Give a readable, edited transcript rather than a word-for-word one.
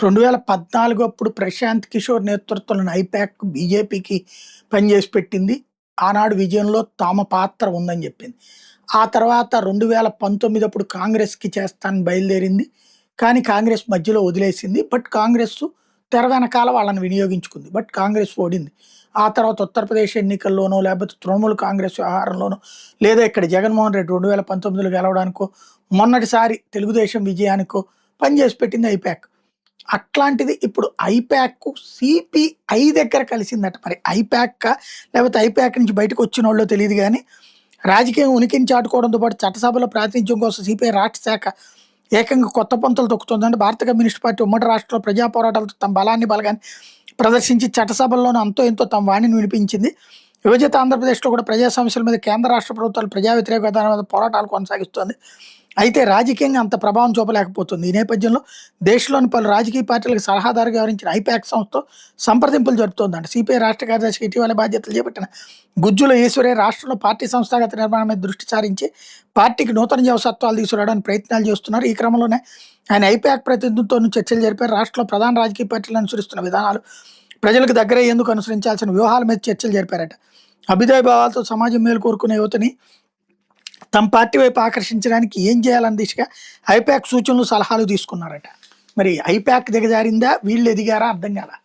2014 అప్పుడు ప్రశాంత్ కిషోర్ నేతృత్వంలోని ఐపాక్ బీజేపీకి పనిచేసి పెట్టింది. ఆనాడు విజయంలో తమ పాత్ర ఉందని చెప్పింది. ఆ తర్వాత 2019 అప్పుడు కాంగ్రెస్‌కి చేస్తానని బయలుదేరింది. కానీ కాంగ్రెస్ మధ్యలో వదిలేసింది. బట్ కాంగ్రెస్ తెర వెనకాల వాళ్ళని వినియోగించుకుంది. బట్ కాంగ్రెస్ ఓడింది. ఆ తర్వాత ఉత్తరప్రదేశ్ ఎన్నికల్లోనో, లేకపోతే తృణమూల్ కాంగ్రెస్ వ్యవహారంలోనో, లేదా ఇక్కడ జగన్మోహన్ రెడ్డి 2019లో గెలవడానికో, మొన్నటిసారి తెలుగుదేశం విజయానికో పనిచేసి పెట్టింది ఐపాక్. అట్లాంటిది ఇప్పుడు ఐపాక్ సిపిఐ దగ్గర కలిసిందట. మరి ఐపాకా? లేకపోతే ఐపాక్ నుంచి బయటకొచ్చినోళ్ళో తెలీదు గానీ, రాజకీయం ఉనికిని చాటుకోవడంతో పాటు చట్టసభలో ప్రాతినిధ్యం కోసం సిపిఐ రాష్ట్ర శాఖ ఏకంగా కొత్త పంతులు తొక్కుతోందంటే భారత కమ్యూనిస్ట్ పార్టీ ఉమ్మడి రాష్ట్రంలో ప్రజా పోరాటాలతో తమ బలాన్ని ప్రదర్శించి చట్టసభల్లోనూ అంతో ఎంతో తమ వాణిని వినిపించింది. విభజిత ఆంధ్రప్రదేశ్లో కూడా ప్రజా సమస్యల మీద కేంద్ర రాష్ట్ర ప్రభుత్వాలు ప్రజా వ్యతిరేక విధానం మీద పోరాటాలు కొనసాగిస్తోంది. అయితే రాజకీయంగా అంత ప్రభావం చూపలేకపోతుంది. ఈ నేపథ్యంలో దేశంలోని పలు రాజకీయ పార్టీలకు సలహాదారుగా వ్యవహరించిన ఐపాక్ సంస్థతో సంప్రదింపులు జరుపుతోందంట. సిపిఐ రాష్ట్ర కార్యదర్శికి ఇటీవల బాధ్యతలు చేపట్టిన గుజ్జుల ఈశ్వరయ్య రాష్ట్రంలో పార్టీ సంస్థాగత నిర్మాణం మీద దృష్టి సారించి పార్టీకి నూతన జవసత్వాలు తీసుకురావడానికి ప్రయత్నాలు చేస్తున్నారు. ఈ క్రమంలోనే ఆయన ఐపాక్ ప్రతినిధులతో చర్చలు జరిపారు. రాష్ట్రంలో ప్రధాన రాజకీయ పార్టీలు అనుసరిస్తున్న విధానాలు, ప్రజలకు దగ్గరయ్యేందుకు అనుసరించాల్సిన వ్యూహాల మీద చర్చలు జరిపారట. అభ్యుదయ భావాలతో సమాజం మేలు కోరుకునే యువతని తమ పార్టీ వైపు ఆకర్షించడానికి ఏం చేయాలన్న దిశగా ఐపాక్ సూచనలు, సలహాలు తీసుకున్నారట. మరి ఐపాక్ దిగజారిందా, వీళ్ళు ఎదిగారా అర్థం కాలా.